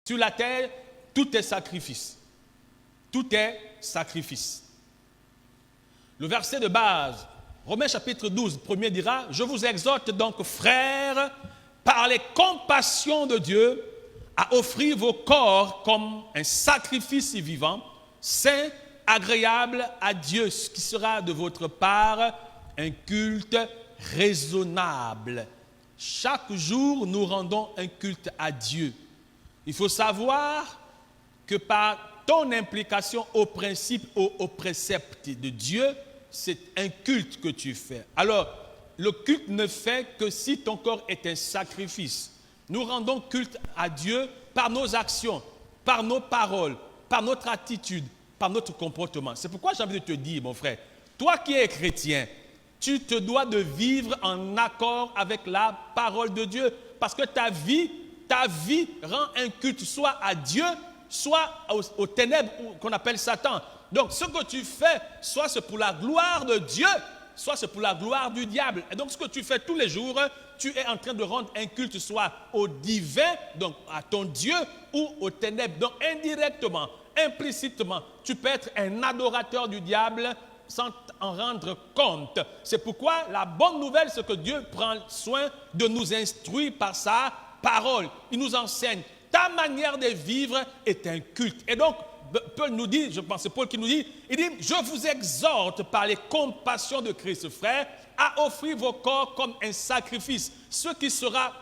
Sur la terre, tout est sacrifice. Tout est sacrifice. Le verset de base, Romains chapitre 12, premier dira, « Je vous exhorte donc, frères, par les compassions de Dieu, à offrir vos corps comme un sacrifice vivant, saint, agréable à Dieu, ce qui sera de votre part un culte raisonnable. » Chaque jour, nous rendons un culte à Dieu. Il faut savoir que par ton implication au principe ou au précepte de Dieu, c'est un culte que tu fais. Alors, le culte ne fait que si ton corps est un sacrifice. Nous rendons culte à Dieu par nos actions, par nos paroles, par notre attitude, par notre comportement. C'est pourquoi j'ai envie de te dire, mon frère, toi qui es chrétien, tu te dois de vivre en accord avec la parole de Dieu. Parce que ta vie rend un culte soit à Dieu, soit aux ténèbres qu'on appelle Satan. Donc ce que tu fais, soit c'est pour la gloire de Dieu, soit c'est pour la gloire du diable. Et donc ce que tu fais tous les jours, tu es en train de rendre un culte soit au divin, donc à ton Dieu, ou aux ténèbres. Donc indirectement, implicitement, tu peux être un adorateur du diable sans en rendre compte. C'est pourquoi la bonne nouvelle, c'est que Dieu prend soin de nous instruire par sa parole. Il nous enseigne. Ta manière de vivre est un culte. Et donc, Paul nous dit, je pense que c'est Paul qui nous dit, il dit, je vous exhorte par les compassions de Christ, frère, à offrir vos corps comme un sacrifice, ce qui sera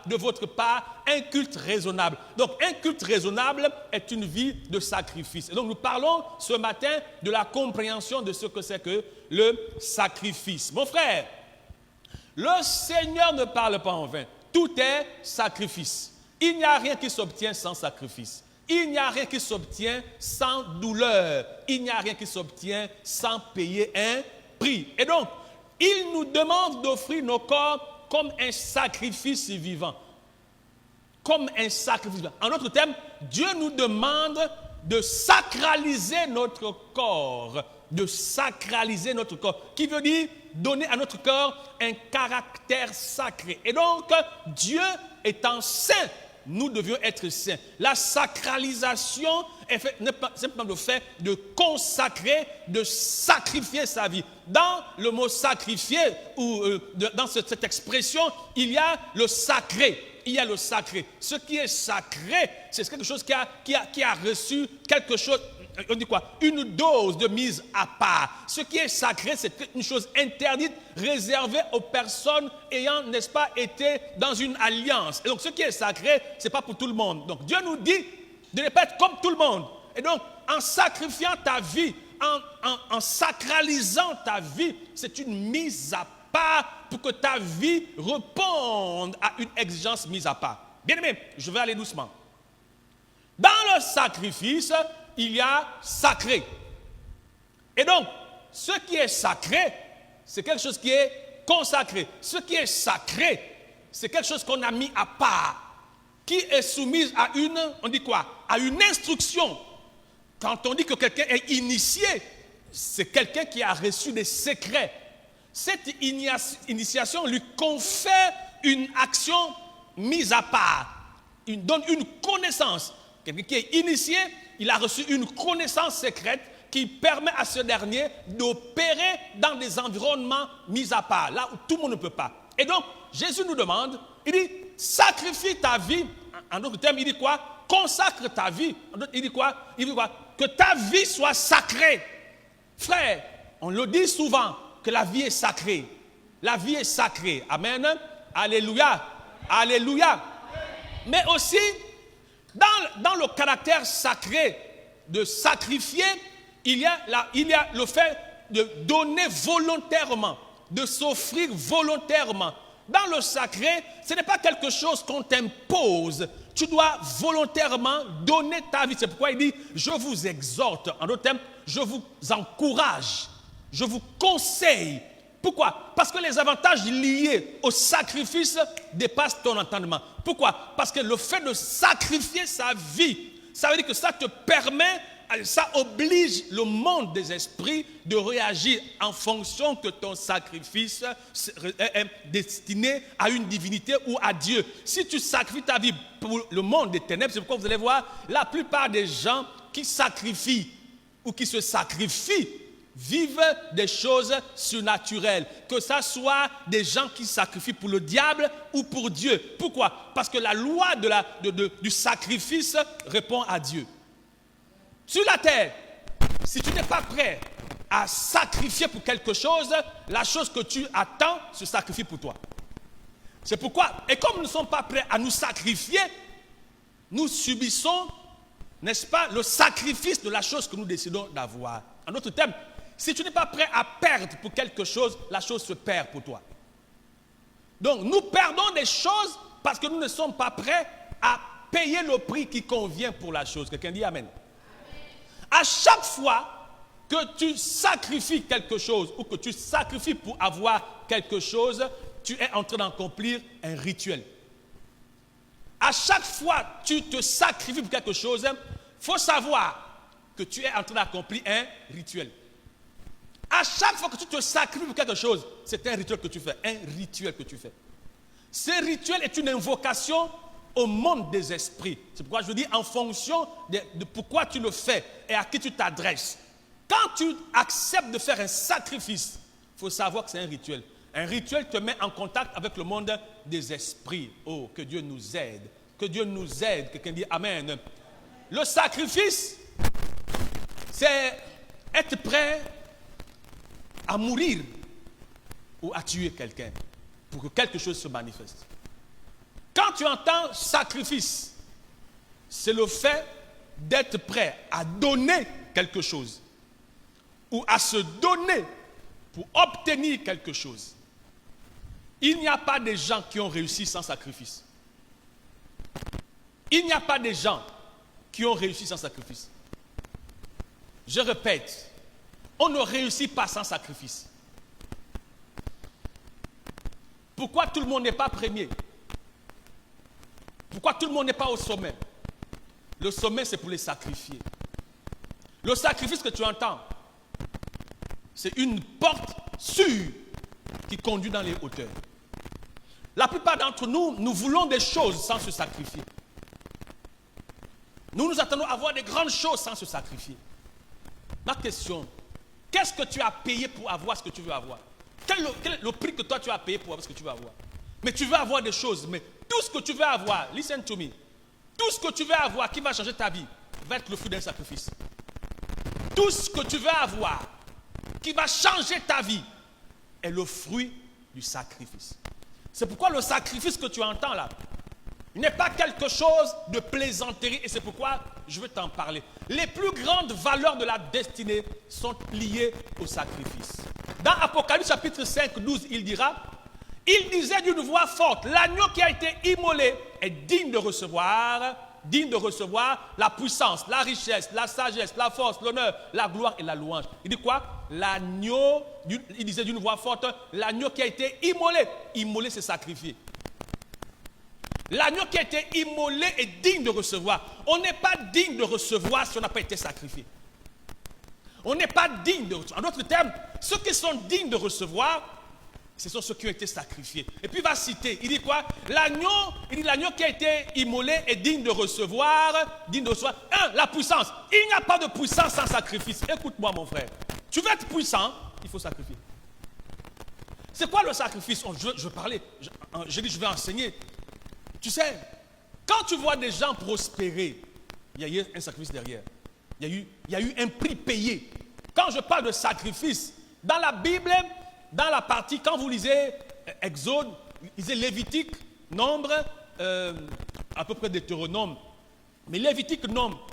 de votre part un culte raisonnable. Donc, un culte raisonnable est une vie de sacrifice. Et donc, nous parlons ce matin de la compréhension de ce que c'est que le sacrifice. Mon frère, le Seigneur ne parle pas en vain. Tout est sacrifice. Il n'y a rien qui s'obtient sans sacrifice. Il n'y a rien qui s'obtient sans douleur. Il n'y a rien qui s'obtient sans payer un prix. Et donc, il nous demande d'offrir nos corps comme un sacrifice vivant. Comme un sacrifice vivant. En d'autres termes, Dieu nous demande de sacraliser notre corps. De sacraliser notre corps. Qui veut dire donner à notre corps un caractère sacré. Et donc, Dieu étant saint, nous devions être saints. La sacralisation est simplement le fait de consacrer, de sacrifier sa vie. Dans le mot sacrifier, ou dans cette expression, il y a le sacré. Il y a le sacré. Ce qui est sacré, c'est quelque chose qui a reçu quelque chose. On dit quoi? Une dose de mise à part. Ce qui est sacré, c'est une chose interdite, réservée aux personnes ayant, n'est-ce pas, été dans une alliance. Et donc, ce qui est sacré, ce n'est pas pour tout le monde. Donc, Dieu nous dit de ne pas être comme tout le monde. Et donc, en sacrifiant ta vie, en sacralisant ta vie, c'est une mise à part pour que ta vie réponde à une exigence mise à part. Bien aimé, je vais aller doucement. Dans le sacrifice, il y a sacré. Et donc, ce qui est sacré, c'est quelque chose qui est consacré. Ce qui est sacré, c'est quelque chose qu'on a mis à part, qui est soumise à une, on dit quoi? À une instruction. Quand on dit que quelqu'un est initié, c'est quelqu'un qui a reçu des secrets. Cette initiation lui confère une action mise à part. Il donne une connaissance. Quelqu'un qui est initié, il a reçu une connaissance secrète qui permet à ce dernier d'opérer dans des environnements mis à part, là où tout le monde ne peut pas. Et donc, Jésus nous demande, il dit, sacrifie ta vie. En d'autres termes, il dit quoi? Consacre ta vie. Il dit quoi? Il dit quoi? Que ta vie soit sacrée. Frère, on le dit souvent, que la vie est sacrée. La vie est sacrée. Amen. Alléluia. Alléluia. Mais aussi, dans le caractère sacré de sacrifier, il y a le fait de donner volontairement, de s'offrir volontairement. Dans le sacré, ce n'est pas quelque chose qu'on t'impose. Tu dois volontairement donner ta vie. C'est pourquoi il dit, je vous exhorte. En d'autres termes, je vous encourage, je vous conseille. Pourquoi? Parce que les avantages liés au sacrifice dépassent ton entendement. Pourquoi? Parce que le fait de sacrifier sa vie, ça veut dire que ça te permet ça oblige le monde des esprits de réagir en fonction que ton sacrifice est destiné à une divinité ou à Dieu. Si tu sacrifies ta vie pour le monde des ténèbres, c'est pourquoi vous allez voir la plupart des gens qui sacrifient ou qui se sacrifient vivent des choses surnaturelles. Que ça soit des gens qui sacrifient pour le diable ou pour Dieu. Pourquoi? Parce que la loi du sacrifice répond à Dieu. Sur la terre, si tu n'es pas prêt à sacrifier pour quelque chose, la chose que tu attends se sacrifie pour toi. C'est pourquoi, et comme nous ne sommes pas prêts à nous sacrifier, nous subissons, n'est-ce pas, le sacrifice de la chose que nous décidons d'avoir. En d'autres termes, si tu n'es pas prêt à perdre pour quelque chose, la chose se perd pour toi. Donc, nous perdons des choses parce que nous ne sommes pas prêts à payer le prix qui convient pour la chose. Quelqu'un dit Amen. À chaque fois que tu sacrifies quelque chose ou que tu sacrifies pour avoir quelque chose, tu es en train d'accomplir un rituel. À chaque fois que tu te sacrifies pour quelque chose, il faut savoir que tu es en train d'accomplir un rituel. À chaque fois que tu te sacrifies pour quelque chose, c'est un rituel que tu fais, un rituel que tu fais. Ce rituel est une invocation au monde des esprits. C'est pourquoi je vous dis en fonction de pourquoi tu le fais et à qui tu t'adresses. Quand tu acceptes de faire un sacrifice, il faut savoir que c'est un rituel. Un rituel te met en contact avec le monde des esprits. Oh, que Dieu nous aide. Que Dieu nous aide. Quelqu'un dit Amen. Le sacrifice, c'est être prêt à mourir ou à tuer quelqu'un pour que quelque chose se manifeste. Quand tu entends sacrifice, c'est le fait d'être prêt à donner quelque chose ou à se donner pour obtenir quelque chose. Il n'y a pas de gens qui ont réussi sans sacrifice. Il n'y a pas de gens qui ont réussi sans sacrifice. Je répète, on ne réussit pas sans sacrifice. Pourquoi tout le monde n'est pas premier? Pourquoi tout le monde n'est pas au sommet? Le sommet, c'est pour les sacrifier. Le sacrifice que tu entends, c'est une porte sûre qui conduit dans les hauteurs. La plupart d'entre nous, nous voulons des choses sans se sacrifier. Nous nous attendons à avoir des grandes choses sans se sacrifier. Ma question, qu'est-ce que tu as payé pour avoir ce que tu veux avoir? Quel est le prix que toi tu as payé pour avoir ce que tu veux avoir? Mais tu veux avoir des choses, mais tout ce que tu veux avoir, listen to me, tout ce que tu veux avoir qui va changer ta vie va être le fruit d'un sacrifice. Tout ce que tu veux avoir qui va changer ta vie est le fruit du sacrifice. C'est pourquoi le sacrifice que tu entends là n'est pas quelque chose de plaisanterie et c'est pourquoi je veux t'en parler. Les plus grandes valeurs de la destinée sont liées au sacrifice. Dans Apocalypse chapitre 5, 12, il disait d'une voix forte, l'agneau qui a été immolé est digne de recevoir la puissance, la richesse, la sagesse, la force, l'honneur, la gloire et la louange. Il dit quoi? L'agneau, il disait d'une voix forte, l'agneau qui a été immolé. Immolé, c'est sacrifié. L'agneau qui a été immolé est digne de recevoir. On n'est pas digne de recevoir si on n'a pas été sacrifié. On n'est pas digne de recevoir. En d'autres termes, ceux qui sont dignes de recevoir, ce sont ceux qui ont été sacrifiés. Et puis il va citer, il dit quoi? L'agneau qui a été immolé est digne de recevoir. La puissance. Il n'y a pas de puissance sans sacrifice. Écoute-moi mon frère. Tu veux être puissant, il faut sacrifier. C'est quoi le sacrifice? Je parlais, j'ai dit je vais enseigner. Tu sais, quand tu vois des gens prospérer, il y a eu un sacrifice derrière. Il y a eu un prix payé. Quand je parle de sacrifice, dans la Bible, dans la partie, quand vous lisez Exode, lisez Lévitique, Nombre, à peu près Deutéronome. Mais Lévitique, Nombre,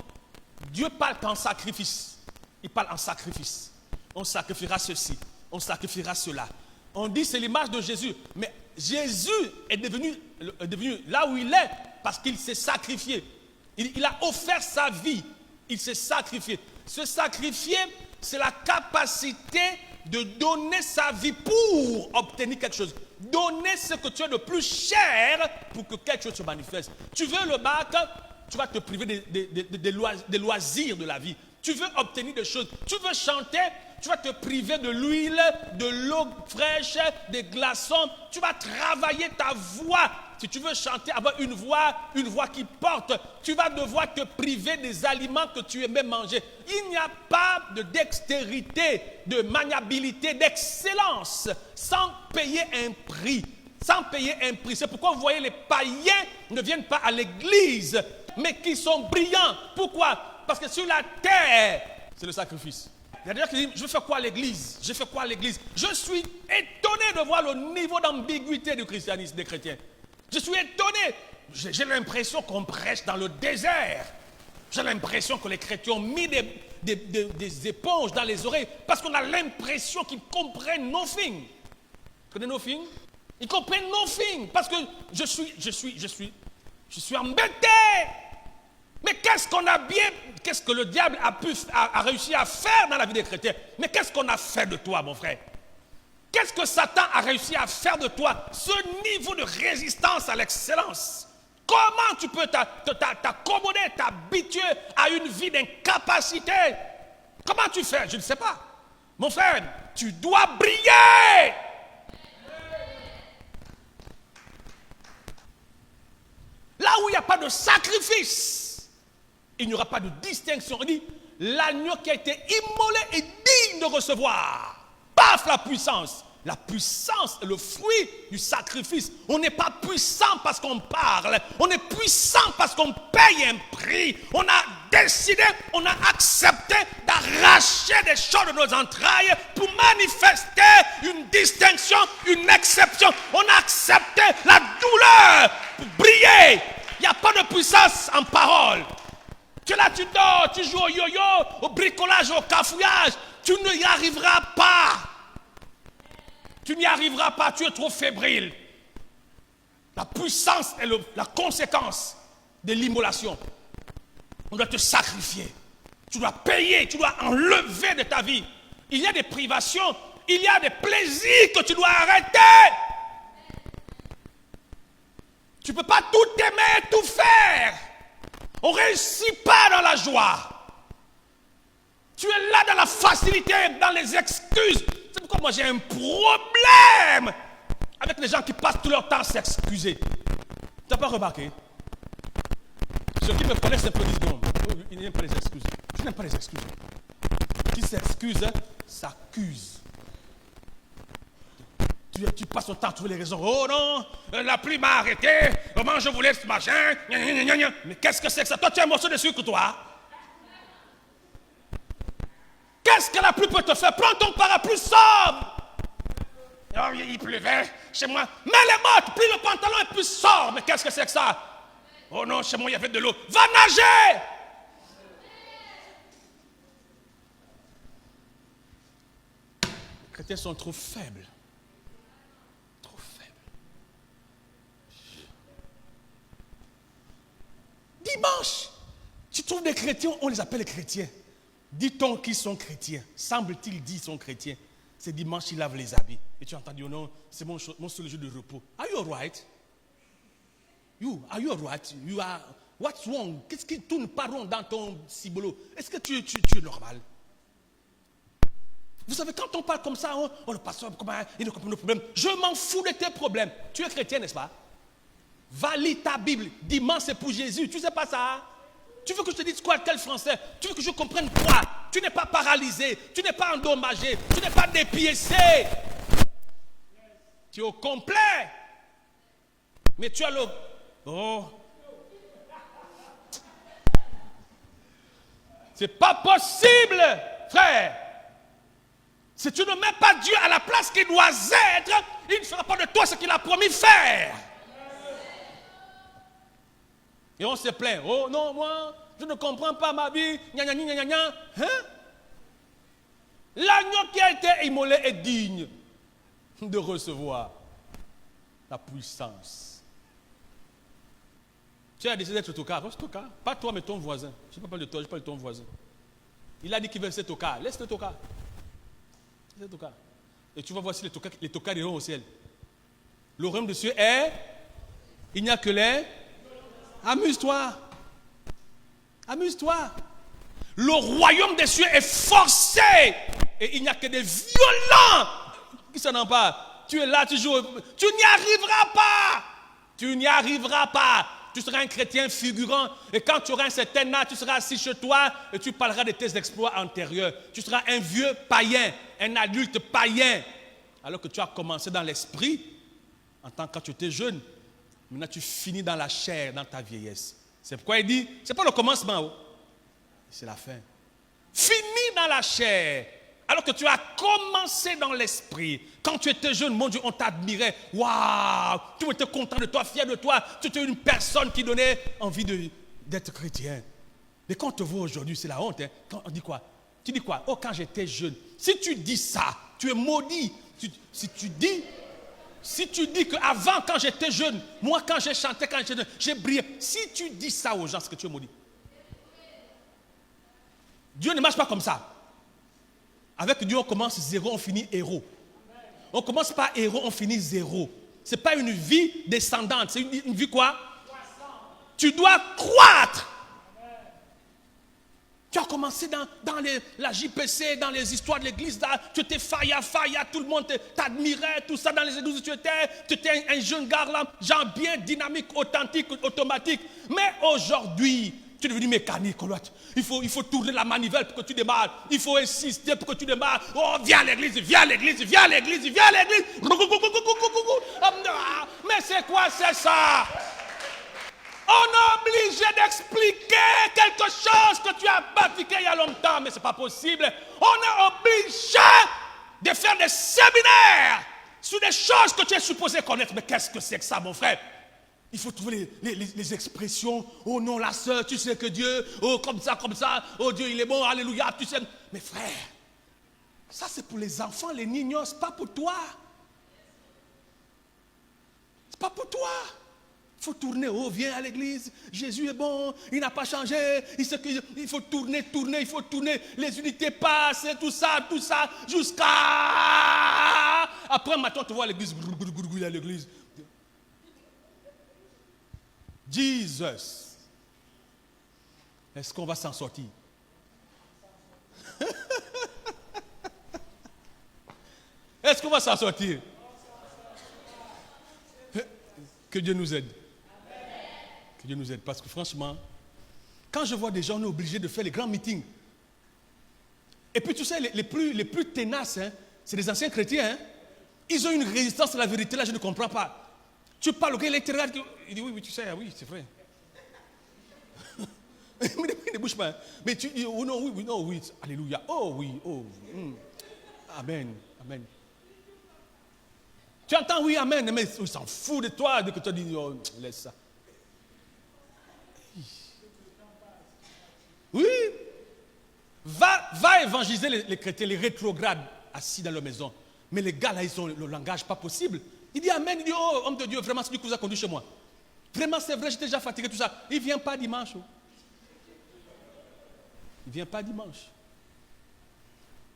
Dieu parle qu'en sacrifice. Il parle en sacrifice. On sacrifiera ceci, on sacrifiera cela. On dit c'est l'image de Jésus. Mais Jésus est devenu là où il est parce qu'il s'est sacrifié. Il a offert sa vie. Il s'est sacrifié. Se sacrifier, c'est la capacité de donner sa vie pour obtenir quelque chose. Donner ce que tu as de plus cher pour que quelque chose se manifeste. Tu veux le bac, tu vas te priver des loisirs de la vie. Tu veux obtenir des choses. Tu veux chanter, tu vas te priver de l'huile, de l'eau fraîche, des glaçons. Tu vas travailler ta voix. Si tu veux chanter, avoir une voix qui porte, tu vas devoir te priver des aliments que tu aimais manger. Il n'y a pas de dextérité, de maniabilité, d'excellence sans payer un prix. Sans payer un prix. C'est pourquoi vous voyez les païens ne viennent pas à l'église, mais qui sont brillants. Pourquoi? Parce que sur la terre, c'est le sacrifice. Il y a des gens qui disent, je fais quoi à l'église? Je fais quoi à l'église? Je suis étonné de voir le niveau d'ambiguïté du christianisme des chrétiens. Je suis étonné. J'ai l'impression qu'on prêche dans le désert. J'ai l'impression que les chrétiens ont mis des éponges dans les oreilles parce qu'on a l'impression qu'ils comprennent nothing. Vous connaissez nothing? Ils comprennent nothing parce que je suis embêté. Mais qu'est-ce que le diable a réussi à faire dans la vie des chrétiens? Mais qu'est-ce qu'on a fait de toi, mon frère? Qu'est-ce que Satan a réussi à faire de toi? Ce niveau de résistance à l'excellence. Comment tu peux t'accommoder, t'habituer à une vie d'incapacité? Comment tu fais? Je ne sais pas. Mon frère, tu dois briller. Là où il n'y a pas de sacrifice, il n'y aura pas de distinction. On dit, l'agneau qui a été immolé est digne de recevoir. Paf, la puissance. La puissance est le fruit du sacrifice. On n'est pas puissant parce qu'on parle. On est puissant parce qu'on paye un prix. On a décidé, on a accepté d'arracher des choses de nos entrailles pour manifester une distinction, une exception. On a accepté la douleur pour briller. Il n'y a pas de puissance en parole. Tu es là, tu dors, tu joues au yo-yo, au bricolage, au cafouillage. Tu n'y arriveras pas. Tu n'y arriveras pas, tu es trop fébrile. La puissance est la conséquence de l'immolation. On doit te sacrifier. Tu dois payer, tu dois enlever de ta vie. Il y a des privations, il y a des plaisirs que tu dois arrêter. Tu ne peux pas tout aimer, tout faire. On ne réussit pas dans la joie. Tu es là dans la facilité, dans les excuses. C'est pourquoi moi j'ai un problème avec les gens qui passent tout leur temps à s'excuser. Tu n'as pas remarqué? Ceux qui me connaissent un peu disent non, ils n'aiment pas les excuses. Je n'aime pas les excuses. Qui s'excuse, s'accuse. Tu passes ton temps à trouver les raisons. Oh non, la pluie m'a arrêté. Comment je voulais ce machin? Mais qu'est-ce que c'est que ça? Toi, tu as un morceau de sucre, toi. Qu'est-ce que la pluie peut te faire? Prends ton parapluie, sors. Oh, il pleuvait chez moi. Mets les bottes, plie le pantalon et puis sors. Mais qu'est-ce que c'est que ça? Oh non, chez moi, il y avait de l'eau. Va nager! Les chrétiens sont trop faibles. Trop faibles. Dimanche, tu trouves des chrétiens, on les appelle les chrétiens. Dit-on qu'ils sont chrétiens? Semble-t-il dire qu'ils sont chrétiens? C'est dimanche, ils lavent les habits. Et tu entends dire, non, c'est mon seul jour de repos. Are you alright? Are you alright? What's wrong? Qu'est-ce qui tourne pas rond dans ton ciboulot? Est-ce que tu es normal? Vous savez, quand on parle comme ça, le pasteur, il ne comprend pas nos problèmes. Je m'en fous de tes problèmes. Tu es chrétien, n'est-ce pas? Va lire ta Bible. Dimanche, c'est pour Jésus. Tu ne sais pas ça? Tu veux que je te dise quoi, tel français? Tu veux que je comprenne quoi? Tu n'es pas paralysé, tu n'es pas endommagé, tu n'es pas dépiécé. Tu es au complet. Mais tu as le... Oh. C'est pas possible, frère. Si tu ne mets pas Dieu à la place qu'il doit être, il ne fera pas de toi ce qu'il a promis faire. Et on se plaint. Oh non, moi, je ne comprends pas ma vie. Gna, gna, gna, gna, gna. Hein? L'agneau qui a été immolé est digne de recevoir la puissance. Tu as décidé d'être tocard. Reste tocard. Pas toi, mais ton voisin. Je ne parle pas de toi, je parle de ton voisin. Il a dit qu'il veut rester tocard. Laisse le tocard. Laisse le tocard. Et tu vas voir si les tocards iront au ciel. Le royaume de Dieu est... Il n'y a que les... Amuse-toi. Amuse-toi. Le royaume des cieux est forcé. Et il n'y a que des violents qui s'en emparent. Tu es là, tu joues. Tu n'y arriveras pas. Tu n'y arriveras pas. Tu seras un chrétien figurant. Et quand tu auras un certain âge, tu seras assis chez toi et tu parleras de tes exploits antérieurs. Tu seras un vieux païen, un adulte païen. Alors que tu as commencé dans l'esprit, en tant que quand tu étais jeune. Maintenant, tu finis dans la chair, dans ta vieillesse. C'est pourquoi il dit, c'est pas le commencement, oh. C'est la fin. Finis dans la chair. Alors que tu as commencé dans l'esprit. Quand tu étais jeune, mon Dieu, on t'admirait. Waouh! Tu étais content de toi, fier de toi. Tu étais une personne qui donnait envie d'être chrétien. Mais quand on te voit aujourd'hui, c'est la honte. Hein? Quand on dit quoi? Tu dis quoi? Oh, quand j'étais jeune. Si tu dis ça, tu es maudit. Si tu dis qu'avant, quand j'étais jeune, moi, quand j'ai chanté, quand j'étais jeune, j'ai brillé. Si tu dis ça aux gens, c'est que tu es maudit. Dieu ne marche pas comme ça. Avec Dieu, on commence zéro, on finit héros. On commence par héros, on finit zéro. Ce n'est pas une vie descendante, c'est une vie quoi? Tu dois croître. Tu as commencé dans la JPC, dans les histoires de l'église, tu étais faya, tout le monde t'admirait, tout ça dans les églises où tu étais un jeune gars là, genre bien dynamique, authentique, automatique. Mais aujourd'hui, tu es devenu mécanique. Il faut tourner la manivelle pour que tu démarres. Il faut insister pour que tu démarres. Oh, viens à l'église, viens à l'église, viens à l'église, viens à l'église. Mais c'est quoi, c'est ça? On est obligé d'expliquer quelque chose que tu as pratiqué il y a longtemps, mais ce n'est pas possible. On est obligé de faire des séminaires sur des choses que tu es supposé connaître. Mais qu'est-ce que c'est que ça, mon frère? Il faut trouver les expressions. Oh non, la sœur, tu sais que Dieu, oh comme ça, oh Dieu, il est bon, alléluia, tu sais. Mais frère, ça c'est pour les enfants, les niños, c'est pas pour toi. C'est pas pour toi. Il faut tourner, oh viens à l'église, Jésus est bon, il n'a pas changé, il faut tourner, il faut tourner, les unités passent, tout ça, jusqu'à... Après, maintenant, tu vois l'église, à l'église. Jesus. Est-ce qu'on va s'en sortir? Est-ce qu'on va s'en sortir? Que Dieu nous aide. Que Dieu nous aide. Parce que franchement, quand je vois des gens, on est obligé de faire les grands meetings. Et puis tu sais, les plus tenaces, hein, c'est les anciens chrétiens. Hein. Ils ont une résistance à la vérité, là je ne comprends pas. Tu parles au gars, il dit oui, tu sais, oui, c'est vrai. Il ne bouge pas. Mais tu dis, oh non, oui, alléluia. Oh oui, oh. Amen, amen. Tu entends oui, amen, mais il s'en fout de toi, de que tu dis, oh, laisse ça. Oui. Va évangéliser les chrétiens, les rétrogrades, assis dans leur maison. Mais les gars là, ils ont le langage pas possible. Il dit amen, il dit, oh, homme de Dieu, vraiment, c'est lui qui vous a conduit chez moi. Vraiment, c'est vrai, j'étais déjà fatigué, tout ça. Il ne vient pas dimanche. Oh. Il ne vient pas dimanche.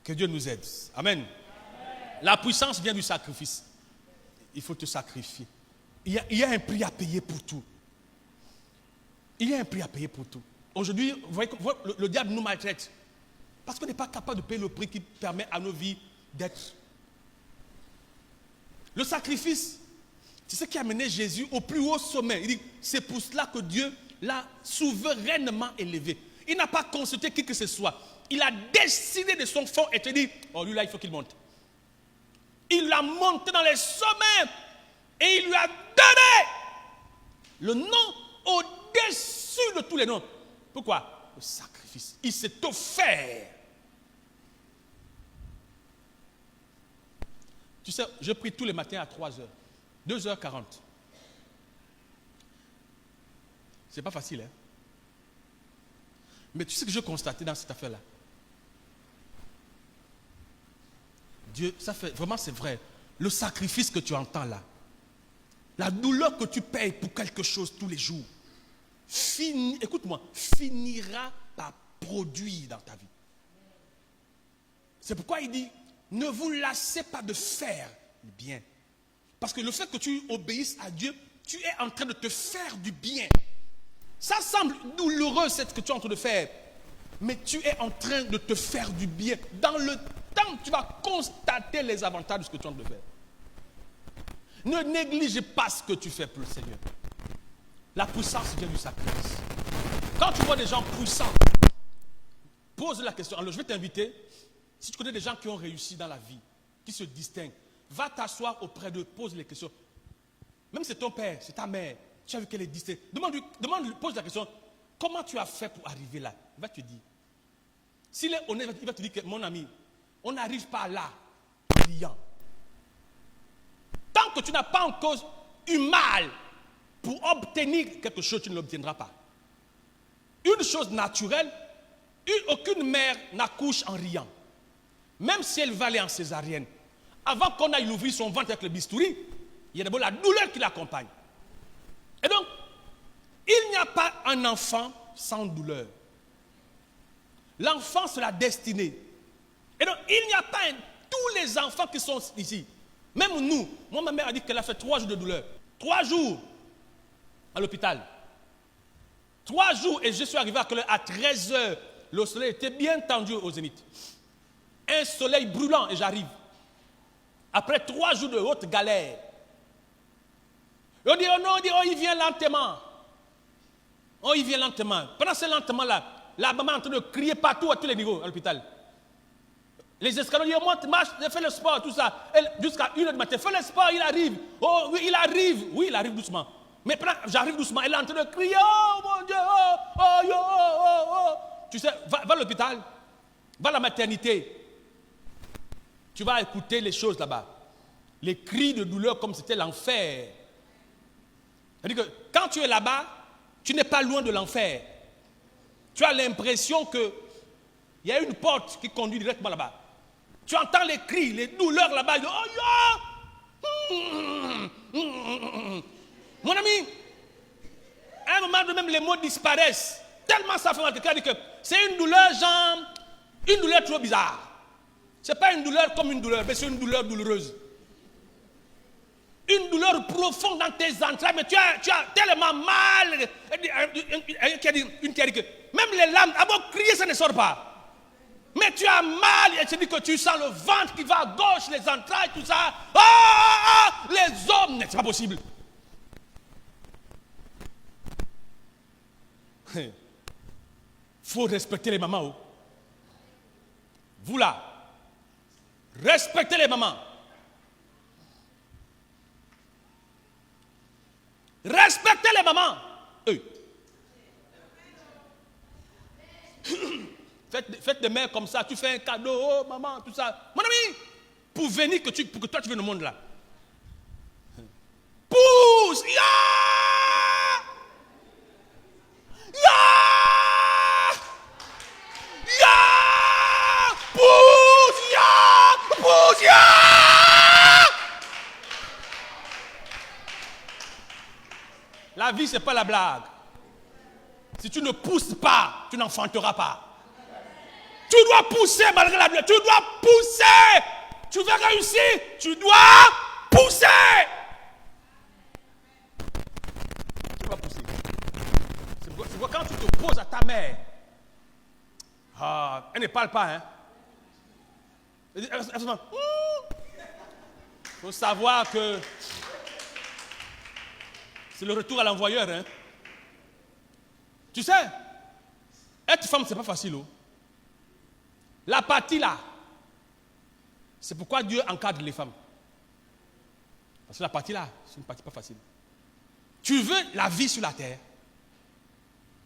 Que Dieu nous aide. Amen. La puissance vient du sacrifice. Il faut te sacrifier. Il y a un prix à payer pour tout. Il y a un prix à payer pour tout. Aujourd'hui, vous voyez, le diable nous maltraite. Parce qu'on n'est pas capable de payer le prix qui permet à nos vies d'être. Le sacrifice, c'est ce qui a mené Jésus au plus haut sommet. Il dit, c'est pour cela que Dieu l'a souverainement élevé. Il n'a pas consulté qui que ce soit. Il a décidé de son fond et te dit, oh lui là, il faut qu'il monte. Il l'a monté dans les sommets et il lui a donné le nom au-dessus de tous les noms. Pourquoi? Le sacrifice. Il s'est offert. Tu sais, je prie tous les matins à 3h. 2h40. C'est pas facile, hein? Mais tu sais ce que je constatais dans cette affaire-là? Dieu, ça fait, vraiment c'est vrai. Le sacrifice que tu entends là, la douleur que tu payes pour quelque chose tous les jours, écoute-moi, finira par produire dans ta vie. C'est pourquoi il dit, ne vous lassez pas de faire le bien. Parce que le fait que tu obéisses à Dieu, tu es en train de te faire du bien. Ça semble douloureux, ce que tu es en train de faire. Mais tu es en train de te faire du bien. Dans le temps, tu vas constater les avantages de ce que tu es en train de faire. Ne néglige pas ce que tu fais pour le Seigneur. La puissance vient du sacrifice. Quand tu vois des gens puissants, pose la question. Alors je vais t'inviter, si tu connais des gens qui ont réussi dans la vie, qui se distinguent, va t'asseoir auprès d'eux, pose les questions. Même si c'est ton père, c'est ta mère, tu as vu qu'elle est distincte. Pose la question, comment tu as fait pour arriver là? Il va te dire. S'il est honnête, il va te dire que mon ami, on n'arrive pas là, brillant. Tant que tu n'as pas encore eu mal pour obtenir quelque chose, tu ne l'obtiendras pas. Une chose naturelle, aucune mère n'accouche en riant. Même si elle va aller en césarienne, avant qu'on aille ouvrir son ventre avec le bistouri, il y a d'abord la douleur qui l'accompagne. Et donc, il n'y a pas un enfant sans douleur. L'enfant, c'est la destinée. Et donc, il n'y a pas tous les enfants qui sont ici. Même nous, moi, ma mère a dit qu'elle a fait 3 jours de douleur. 3 jours à l'hôpital. 3 jours et je suis arrivé à 13h. Le soleil était bien tendu au zénith. Un soleil brûlant et j'arrive. Après 3 jours de haute galère. Et on dit, oh non, il vient lentement. Oh, il vient lentement. Pendant ce lentement-là, la maman est en train de crier partout à tous les niveaux à l'hôpital. Les escaliers, on monte, marche, fais le sport, tout ça. Jusqu'à 1h du matin, fais le sport, il arrive. Oh, oui, il arrive. Oui, il arrive doucement. Mais pendant j'arrive doucement, elle est en train de crier, oh mon Dieu, oh. Tu sais, va à l'hôpital, va à la maternité. Tu vas écouter les choses là-bas. Les cris de douleur comme c'était l'enfer. C'est-à-dire que quand tu es là-bas, tu n'es pas loin de l'enfer. Tu as l'impression qu'il y a une porte qui conduit directement là-bas. Tu entends les cris, les douleurs là-bas. Mon ami, à un moment donné, même les mots disparaissent. Tellement ça fait mal. Quelqu'un dit que c'est une douleur, genre, une douleur trop bizarre. Ce n'est pas une douleur comme une douleur, mais c'est une douleur douloureuse. Une douleur profonde dans tes entrailles, mais tu as tellement mal. Une qui a dit que même les larmes, avant de crier, ça ne sort pas. Mais tu as mal, et tu dis que tu sens le ventre qui va à gauche, les entrailles, tout ça. Les hommes, c'est pas possible. Il faut respecter les mamans. Vous là, respectez les mamans. Respectez les mamans. Faites des mères comme ça, tu fais un cadeau, oh maman, tout ça. Mon ami, pour venir pour que toi tu viennes au monde là. Pousse! Pousse! La vie, ce n'est pas la blague. Si tu ne pousses pas, tu n'enfanteras pas. Tu dois pousser malgré la douleur. Tu dois pousser. Tu veux réussir, tu dois pousser. Tu dois pousser. C'est pourquoi quand tu te poses à ta mère, elle ne parle pas, hein. Il faut savoir que c'est le retour à l'envoyeur, hein. Tu sais, être femme, c'est pas facile. Oh. La partie là, c'est pourquoi Dieu encadre les femmes. Parce que la partie là, c'est une partie pas facile. Tu veux la vie sur la terre.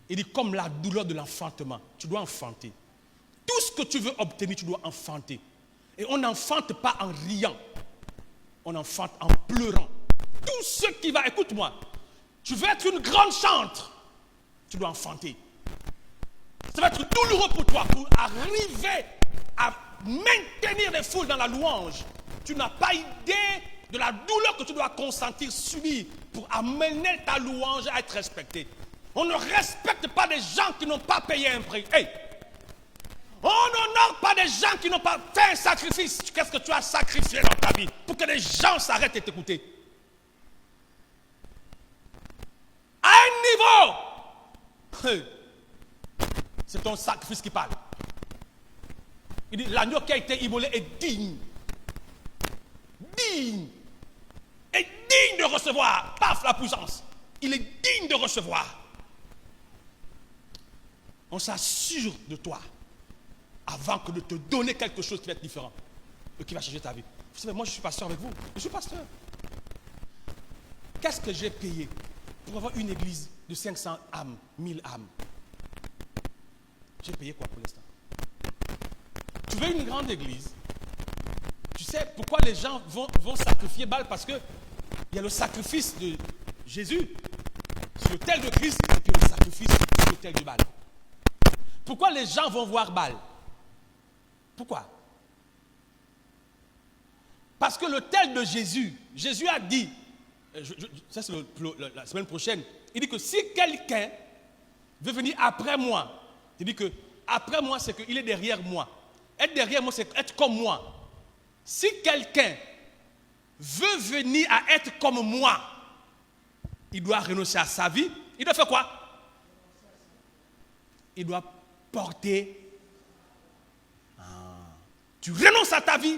Il dit comme la douleur de l'enfantement, tu dois enfanter. Tout ce que tu veux obtenir, tu dois enfanter. Et on n'enfante pas en riant. On enfante en pleurant. Tout ce qui va, écoute-moi, tu veux être une grande chantre, tu dois enfanter. Ça va être douloureux pour toi, pour arriver à maintenir les foules dans la louange. Tu n'as pas idée de la douleur que tu dois consentir, subir, pour amener ta louange à être respectée. On ne respecte pas des gens qui n'ont pas payé un prix. Hey! On n'honore pas des gens qui n'ont pas fait un sacrifice. Qu'est-ce que tu as sacrifié dans ta vie pour que les gens s'arrêtent de t'écouter? À un niveau, C'est ton sacrifice qui parle. Il dit, l'agneau qui a été immolé est digne. Digne. Est digne de recevoir. Paf, la puissance. Il est digne de recevoir. On s'assure de toi avant que de te donner quelque chose qui va être différent et qui va changer ta vie. Vous savez, moi je suis pasteur avec vous. Je suis pasteur. Qu'est-ce que j'ai payé pour avoir une église de 500 âmes, 1000 âmes? J'ai payé quoi pour l'instant? Tu veux une grande église? Tu sais pourquoi les gens vont sacrifier Baal? Parce qu'il y a le sacrifice de Jésus sur l'autel de Christ et puis le sacrifice sur l'autel de Baal. Pourquoi les gens vont voir Baal? Pourquoi? Parce que l'autel de Jésus, Jésus a dit, ça c'est la semaine prochaine, il dit que si quelqu'un veut venir après moi, il dit que après moi c'est qu'il est derrière moi. Être derrière moi c'est être comme moi. Si quelqu'un veut venir à être comme moi, il doit renoncer à sa vie. Il doit faire quoi? Il doit porter. Tu renonces à ta vie,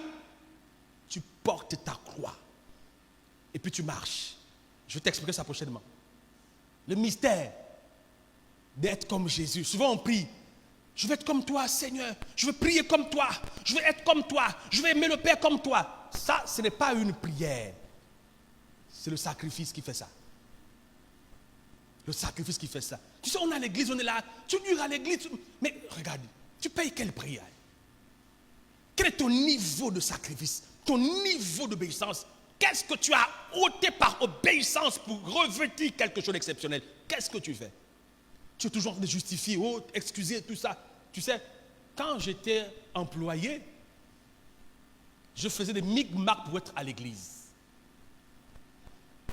tu portes ta croix. Et puis tu marches. Je vais t'expliquer ça prochainement. Le mystère d'être comme Jésus. Souvent on prie. Je veux être comme toi, Seigneur. Je veux prier comme toi. Je veux être comme toi. Je veux aimer le Père comme toi. Ça, ce n'est pas une prière. C'est le sacrifice qui fait ça. Le sacrifice qui fait ça. Tu sais, on est à l'église, on est là. Tu dures à l'église. Mais regarde, tu payes quelle prière? Quel est ton niveau de sacrifice? Ton niveau d'obéissance? Qu'est-ce que tu as ôté par obéissance pour revêtir quelque chose d'exceptionnel? Qu'est-ce que tu fais? Tu es toujours en train de justifier, excuser, tout ça. Tu sais, quand j'étais employé, je faisais des micmacs pour être à l'église.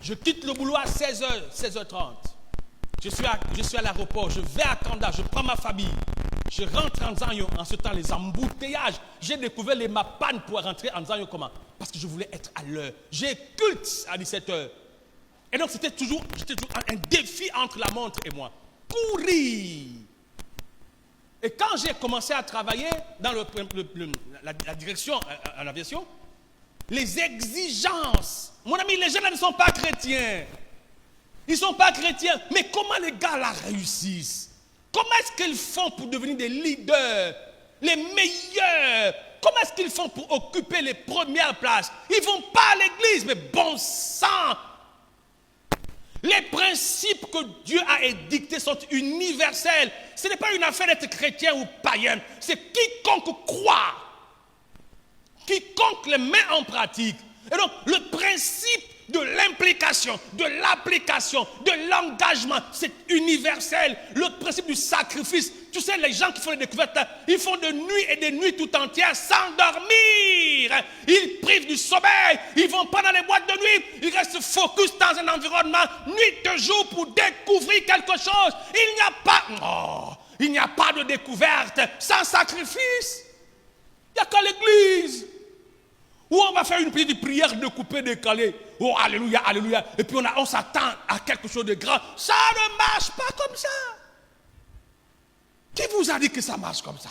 Je quitte le boulot à 16h, 16h30. Je suis à l'aéroport, je vais à Kanda, je prends ma famille. Je rentre en Zanyo, en ce temps, les embouteillages. J'ai découvert les mapanes pour rentrer en Zanyo comment? Parce que je voulais être à l'heure. J'ai culte à 17h. Et donc j'étais toujours un défi entre la montre et moi. Courir. Et quand j'ai commencé à travailler dans la direction en aviation, les exigences. Mon ami, les gens là ne sont pas chrétiens. Ils ne sont pas chrétiens. Mais comment les gars là réussissent? Comment est-ce qu'ils font pour devenir des leaders, les meilleurs? Comment est-ce qu'ils font pour occuper les premières places? Ils ne vont pas à l'église, mais bon sang! Les principes que Dieu a édictés sont universels. Ce n'est pas une affaire d'être chrétien ou païen. C'est quiconque croit, quiconque les met en pratique. Et donc, le principe de l'implication, de l'application, de l'engagement, c'est universel. Le principe du sacrifice. Tu sais, les gens qui font les découvertes, ils font de nuit et des nuits tout entières sans dormir. Ils privent du sommeil. Ils vont pas dans les boîtes de nuit. Ils restent focus dans un environnement nuit et jour pour découvrir quelque chose. Il n'y a pas de découverte sans sacrifice. Il n'y a qu'à l'église où on va faire une petite prière de couper, décalée. Oh, alléluia, alléluia. Et puis on s'attend à quelque chose de grand. Ça ne marche pas comme ça. Qui vous a dit que ça marche comme ça?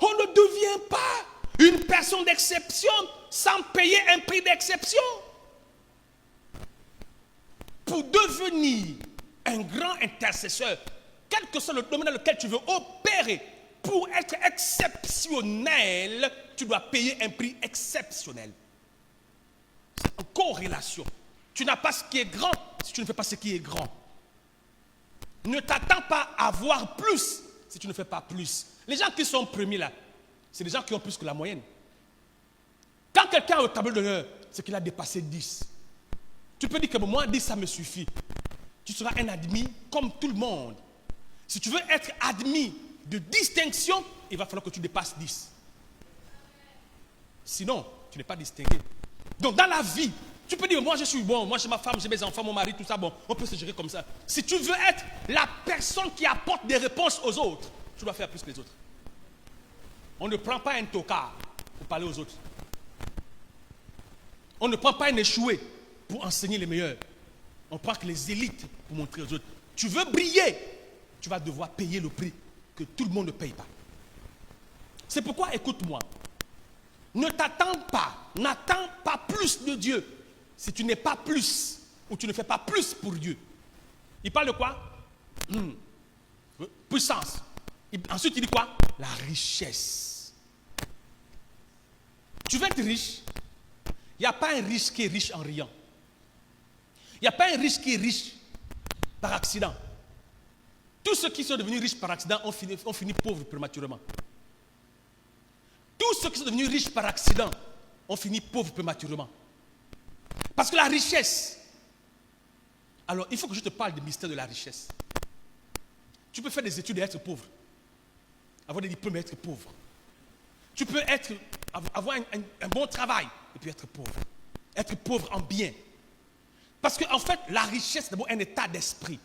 On ne devient pas une personne d'exception sans payer un prix d'exception. Pour devenir un grand intercesseur, quel que soit le domaine dans lequel tu veux opérer, pour être exceptionnel, tu dois payer un prix exceptionnel. C'est en corrélation. Tu n'as pas ce qui est grand si tu ne fais pas ce qui est grand. Ne t'attends pas à avoir plus si tu ne fais pas plus. Les gens qui sont premiers là, c'est des gens qui ont plus que la moyenne. Quand quelqu'un est au tableau d'honneur, c'est qu'il a dépassé 10. Tu peux dire que moi, 10, ça me suffit. Tu seras un admis comme tout le monde. Si tu veux être admis de distinction, il va falloir que tu dépasses 10. Sinon, tu n'es pas distingué. Donc dans la vie, tu peux dire, moi je suis bon, moi j'ai ma femme, j'ai mes enfants, mon mari, tout ça, bon, on peut se gérer comme ça. Si tu veux être la personne qui apporte des réponses aux autres, tu dois faire plus que les autres. On ne prend pas un tocard pour parler aux autres. On ne prend pas un échoué pour enseigner les meilleurs. On prend que les élites pour montrer aux autres. Tu veux briller, tu vas devoir payer le prix que tout le monde ne paye pas. C'est pourquoi, écoute-moi, n'attends pas plus de Dieu si tu n'es pas plus ou tu ne fais pas plus pour Dieu. Il parle de quoi? Puissance. Ensuite, il dit quoi? La richesse. Tu veux être riche? Il n'y a pas un riche qui est riche en riant. Il n'y a pas un riche qui est riche par accident. Tous ceux qui sont devenus riches par accident ont fini pauvres prématurément. Tous ceux qui sont devenus riches par accident ont fini pauvres prématurément. Parce que la richesse, alors il faut que je te parle du mystère de la richesse. Tu peux faire des études et être pauvre. Avoir des diplômes et être pauvre. Tu peux avoir un bon travail et puis être pauvre. Être pauvre en bien. Parce qu'en fait, la richesse, c'est d'abord un état d'esprit.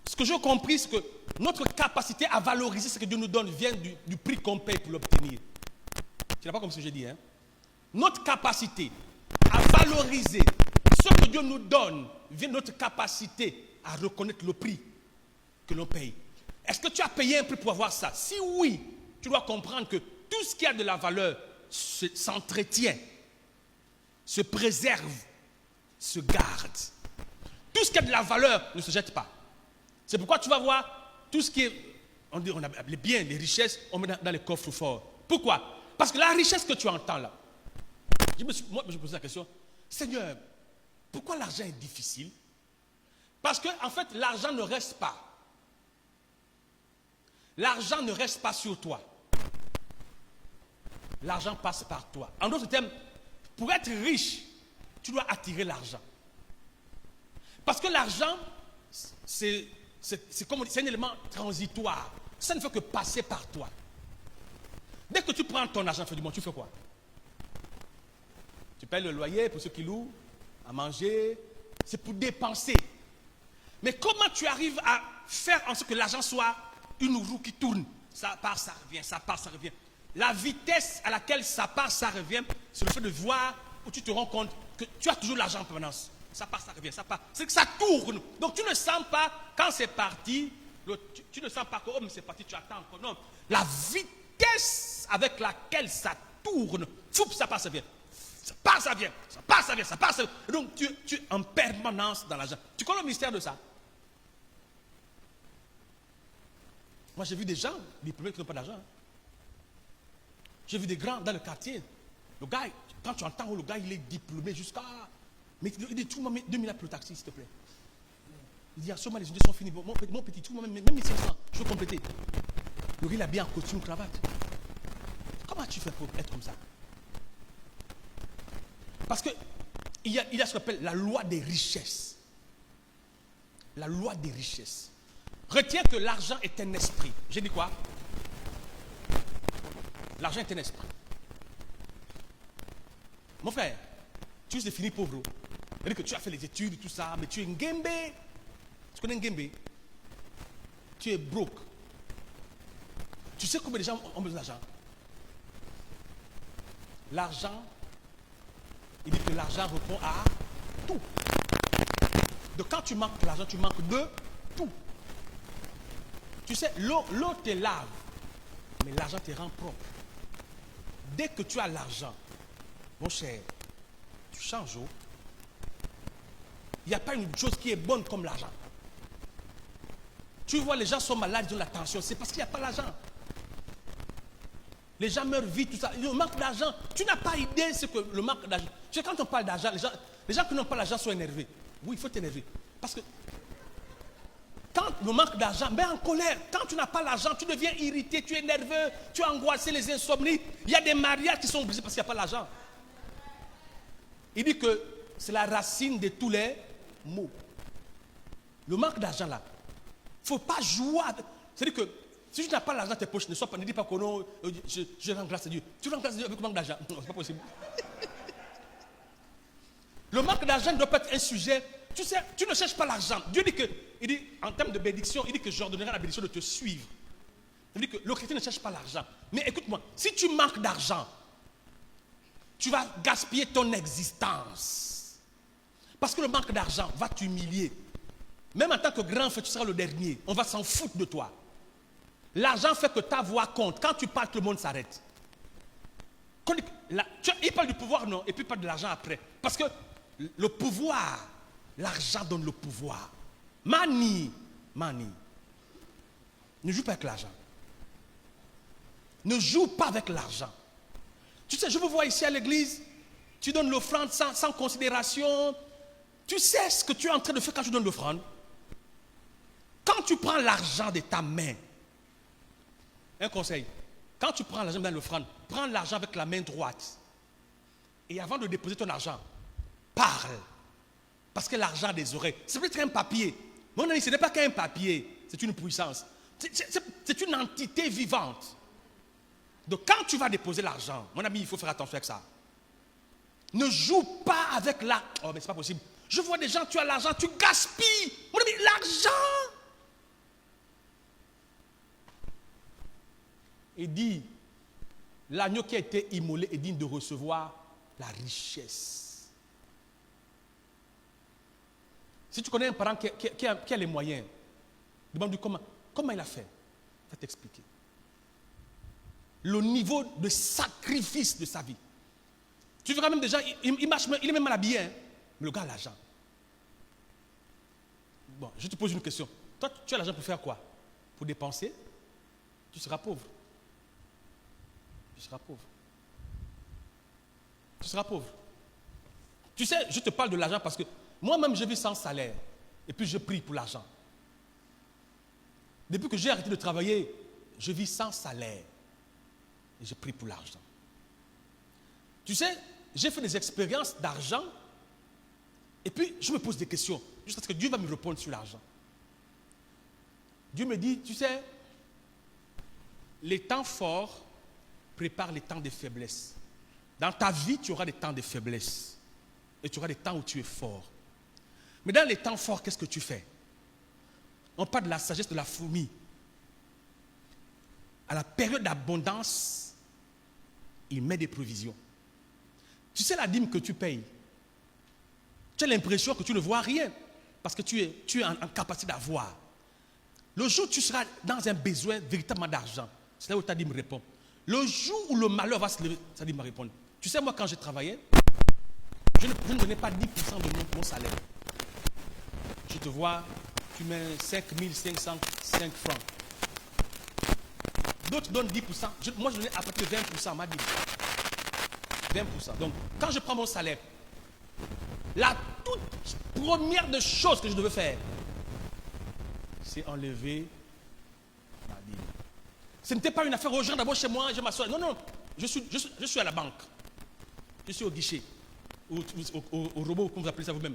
Ce que j'ai compris, c'est que notre capacité à valoriser ce que Dieu nous donne vient du prix qu'on paye pour l'obtenir. Tu n'as pas comme ce que j'ai dit, hein? Notre capacité à valoriser ce que Dieu nous donne vient de notre capacité à reconnaître le prix que l'on paye. Est-ce que tu as payé un prix pour avoir ça? Si oui, tu dois comprendre que tout ce qui a de la valeur s'entretient, se préserve, se garde. Tout ce qui a de la valeur ne se jette pas. C'est pourquoi tu vas voir tout ce qui est, on a les biens, les richesses, on met dans les coffres forts. Pourquoi? Parce que la richesse que tu entends là, moi je me pose la question, Seigneur, pourquoi l'argent est difficile? Parce que en fait, l'argent ne reste pas. L'argent ne reste pas sur toi. L'argent passe par toi. En d'autres termes, pour être riche, tu dois attirer l'argent. Parce que l'argent, c'est un élément transitoire. Ça ne fait que passer par toi. Dès que tu prends ton argent, tu fais quoi? Tu payes le loyer pour ceux qui louent, à manger. C'est pour dépenser. Mais comment tu arrives à faire en sorte que l'argent soit une roue qui tourne? Ça part, ça revient, ça part, ça revient. La vitesse à laquelle ça part, ça revient, c'est le fait de voir où tu te rends compte que tu as toujours l'argent en permanence. Ça part, ça revient, ça part. C'est que ça tourne. Donc tu ne sens pas, quand c'est parti, tu ne sens pas que, oh, mais c'est parti, tu attends encore. Non. La vitesse avec laquelle ça tourne, ça part, ça vient. Ça part, ça vient. Ça part, ça vient. Ça part, ça vient. Donc tu es en permanence dans l'argent. Tu connais le mystère de ça? Moi, j'ai vu des gens, les premiers qui n'ont pas d'argent. J'ai vu des grands dans le quartier. Le gars, quand tu entends où le gars, il est diplômé jusqu'à... Mais il dit, tout le monde, 2000 pour le taxi, s'il te plaît. Il dit, ah, seulement les études sont finies. Mon petit, tout le monde, même 1500, je veux compléter. Le gars, il a bien en costume, cravate. Comment tu fais pour être comme ça? Parce qu'il y a ce qu'on appelle la loi des richesses. La loi des richesses. Retiens que l'argent est un esprit. J'ai dit quoi? L'argent est un esprit. Mon frère, tu es fini pauvre. C'est-à-dire que tu as fait les études et tout ça, mais tu es Ngembe. Tu connais Ngembe? Tu es broke. Tu sais combien de gens ont besoin d'argent? L'argent, il dit que l'argent répond à tout. Donc quand tu manques l'argent, tu manques de tout. Tu sais, l'eau te lave, mais l'argent te rend propre. Dès que tu as l'argent, mon cher, tu changes. Il n'y a pas une chose qui est bonne comme l'argent. Tu vois, les gens sont malades, ils ont la tension. C'est parce qu'il n'y a pas l'argent. Les gens meurent vite, tout ça. Il manque d'argent. Tu n'as pas idée ce que le manque d'argent. Tu sais, quand on parle d'argent, les gens qui n'ont pas l'argent sont énervés. Oui, il faut t'énerver. Parce que quand le manque d'argent, mais en colère, quand tu n'as pas l'argent, tu deviens irrité, tu es nerveux, tu es angoissé, les insomnies. Il y a des mariages qui sont brisés parce qu'il n'y a pas l'argent. Il dit que c'est la racine de tous les maux. Le manque d'argent là, il ne faut pas jouer. C'est-à-dire que si tu n'as pas l'argent, tes poches ne soient pas, ne dis pas que non, je rends grâce à Dieu. Tu rends grâce à Dieu avec le manque d'argent. Non, ce n'est pas possible. Le manque d'argent ne doit pas être un sujet. Tu sais, tu ne cherches pas l'argent. Dieu dit que, il dit, en termes de bénédiction, il dit que j'ordonnerai la bénédiction de te suivre. Il dit que le chrétien ne cherche pas l'argent. Mais écoute-moi, si tu manques d'argent, tu vas gaspiller ton existence. Parce que le manque d'argent va t'humilier. Même en tant que grand frère, tu seras le dernier. On va s'en foutre de toi. L'argent fait que ta voix compte. Quand tu parles, tout le monde s'arrête. Il parle du pouvoir, non? Et puis il parle de l'argent après. Parce que le pouvoir, l'argent donne le pouvoir. Money. Ne joue pas avec l'argent. Ne joue pas avec l'argent. Tu sais, je vous vois ici à l'église, tu donnes l'offrande sans considération. Tu sais ce que tu es en train de faire quand tu donnes l'offrande? Quand tu prends l'argent de ta main, un conseil, quand tu prends l'argent dans l'offrande, prends l'argent avec la main droite. Et avant de déposer ton argent, parle. Parce que l'argent a des oreilles. C'est peut-être un papier. Mon ami, ce n'est pas qu'un papier, c'est une puissance. C'est une entité vivante. Donc quand tu vas déposer l'argent, mon ami, il faut faire attention avec ça. Ne joue pas avec l'argent. Oh, mais c'est pas possible. Je vois des gens, tu as l'argent, tu gaspilles. Mon ami, l'argent. Et dit, l'agneau qui a été immolé est digne de recevoir la richesse. Si tu connais un parent qui a les moyens, demande-lui comment il a fait. Il va t'expliquer. Le niveau de sacrifice de sa vie. Tu verras même déjà, il marche, il est même mal habillé, hein, mais le gars a l'argent. Bon, je te pose une question. Toi, tu as l'argent pour faire quoi? Pour dépenser? Tu seras pauvre. Tu seras pauvre. Tu seras pauvre. Tu sais, je te parle de l'argent parce que moi-même, je vis sans salaire. Et puis, je prie pour l'argent. Depuis que j'ai arrêté de travailler, je vis sans salaire. Et je prie pour l'argent. Tu sais, j'ai fait des expériences d'argent. Et puis, je me pose des questions. Jusqu'à ce que Dieu va me répondre sur l'argent. Dieu me dit, tu sais, les temps forts préparent les temps de faiblesse. Dans ta vie, tu auras des temps de faiblesse. Et tu auras des temps où tu es fort. Mais dans les temps forts, qu'est-ce que tu fais? On parle de la sagesse de la fourmi. À la période d'abondance, il met des provisions. Tu sais la dîme que tu payes, tu as l'impression que tu ne vois rien parce que tu es en capacité d'avoir. Le jour où tu seras dans un besoin véritablement d'argent, c'est là où ta dîme répond. Le jour où le malheur va se lever, ta dîme va répondre. Tu sais, moi, quand je travaillais, je ne donnais pas 10% de mon salaire. Je te vois, tu mets 5 505 francs. D'autres donnent 10%. Moi, je donnais à peu près 20%, ma dîme. 20%. Donc, quand je prends mon salaire, la toute première des choses que je devais faire, c'est enlever ma dîme. Ce n'était pas une affaire aux gens d'abord chez moi, je m'assois. Non, non, je suis à la banque. Je suis au guichet, au robot, comme vous appelez ça vous-même.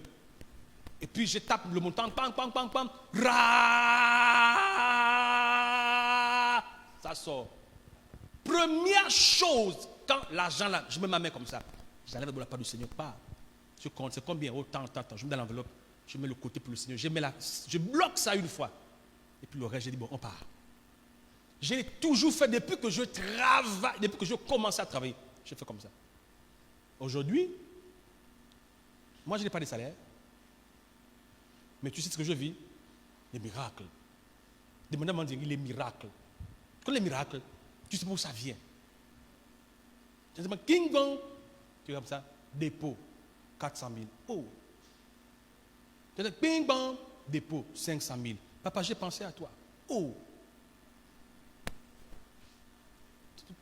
Et puis je tape le montant, pam, pam, pam, pam, ça sort. Première chose, quand l'argent là, je mets ma main comme ça, j'enlève de la part du Seigneur, pas. Je compte, c'est combien? Oh, tant, je mets dans l'enveloppe, je mets le côté pour le Seigneur, je bloque ça une fois. Et puis le reste, j'ai dit, bon, on part. J'ai toujours fait, depuis que je travaille, depuis que je commence à travailler, je fais comme ça. Aujourd'hui, moi je n'ai pas de salaire, mais tu sais ce que je vis? Les miracles. Demandez-moi de dire les miracles. Quand les miracles, tu sais pas où ça vient. Tu sais, King Gong, tu es comme ça, dépôt, 400 000. Oh. Tu dis, ping bang, dépôt, 500 000. Papa, j'ai pensé à toi. Oh.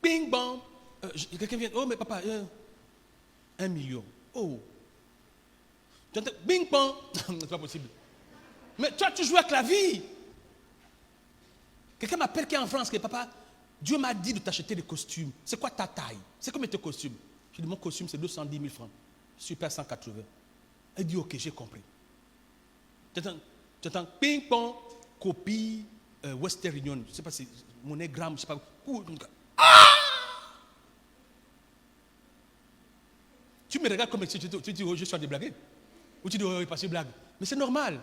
Ping bang, quelqu'un vient, oh mais papa, 1 million. Oh. Tu entends, bing bang, c'est pas possible. Mais toi, tu joues avec la vie. Quelqu'un m'appelle qui est en France, qui est papa, Dieu m'a dit de t'acheter des costumes. C'est quoi ta taille? C'est combien tes costumes? Je dis, mon costume, c'est 210 000 francs. Super 180. Elle dit, ok, j'ai compris. Tu entends, ping pong, copie, Western Union, je ne sais pas si MoneyGram, je ne sais pas. Ah! Tu me regardes comme si tu dis, oh, je suis en train de blaguer. Ou tu dis, oh, il passe une blague. Mais c'est normal.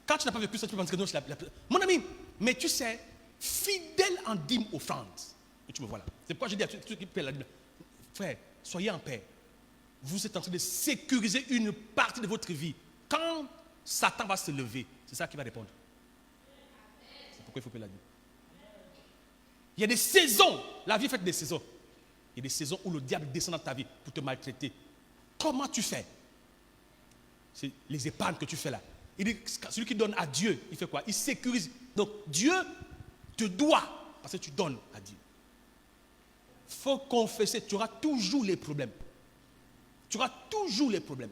Quand tu n'as pas vécu ça, tu penses que non, c'est la. Mon ami, mais tu sais, fidèle en dîme offrande. Et tu me vois là. C'est pourquoi je dis à ceux qui paient la dîme, frère, soyez en paix. Vous êtes en train de sécuriser une partie de votre vie. Quand Satan va se lever. C'est ça qu'il va répondre. C'est pourquoi il faut que la Dieu. Il y a des saisons. La vie est faite des saisons. Il y a des saisons où le diable descend dans ta vie pour te maltraiter. Comment tu fais? C'est les épargnes que tu fais là. Il dit, celui qui donne à Dieu, il fait quoi? Il sécurise. Donc Dieu te doit, parce que tu donnes à Dieu. Il faut confesser, tu auras toujours les problèmes. Tu auras toujours les problèmes.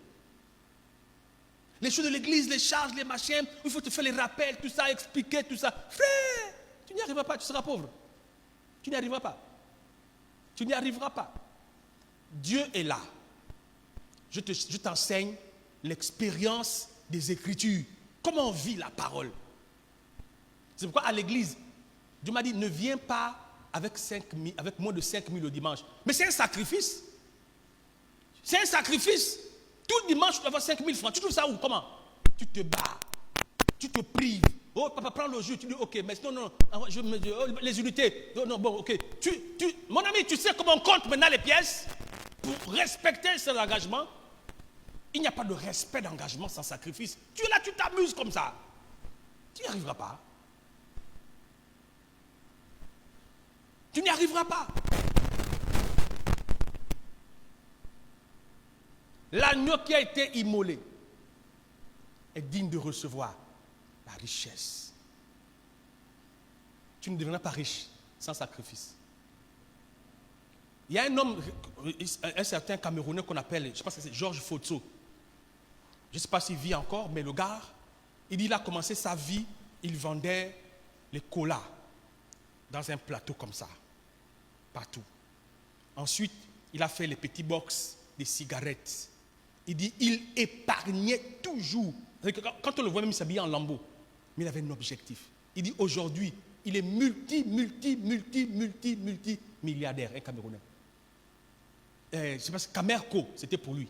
Les choses de l'église, les charges, les machins, il faut te faire les rappels, tout ça, expliquer, tout ça. Frère, tu n'y arriveras pas, tu seras pauvre. Tu n'y arriveras pas. Tu n'y arriveras pas. Dieu est là. Je t'enseigne l'expérience des Écritures. Comment on vit la parole. C'est pourquoi à l'église, Dieu m'a dit, ne viens pas avec moins de 5 000 le dimanche. Mais c'est un sacrifice. C'est un sacrifice. Tout le dimanche, tu dois avoir 5 000 francs. Tu trouves ça où? Comment? Tu te bats. Tu te prives. Oh, papa, prends le jus. Tu dis, ok, mais non, les unités. Non, bon, ok. Mon ami, tu sais comment on compte maintenant les pièces? Pour respecter cet engagement. Il n'y a pas de respect d'engagement sans sacrifice. Tu es là, tu t'amuses comme ça. Tu n'y arriveras pas. Tu n'y arriveras pas. L'agneau qui a été immolé est digne de recevoir la richesse. Tu ne deviendras pas riche sans sacrifice. Il y a un homme, un certain Camerounais qu'on appelle, je pense que c'est Georges Fotso. Je ne sais pas s'il vit encore, mais le gars, il a commencé sa vie, il vendait les colas dans un plateau comme ça, partout. Ensuite, il a fait les petits box des cigarettes. Il dit, il épargnait toujours. Quand on le voit, même il s'habillait en lambeau. Mais il avait un objectif. Il dit, aujourd'hui, il est multi-milliardaire, un Camerounais. Je sais pas, Camerco, c'était pour lui.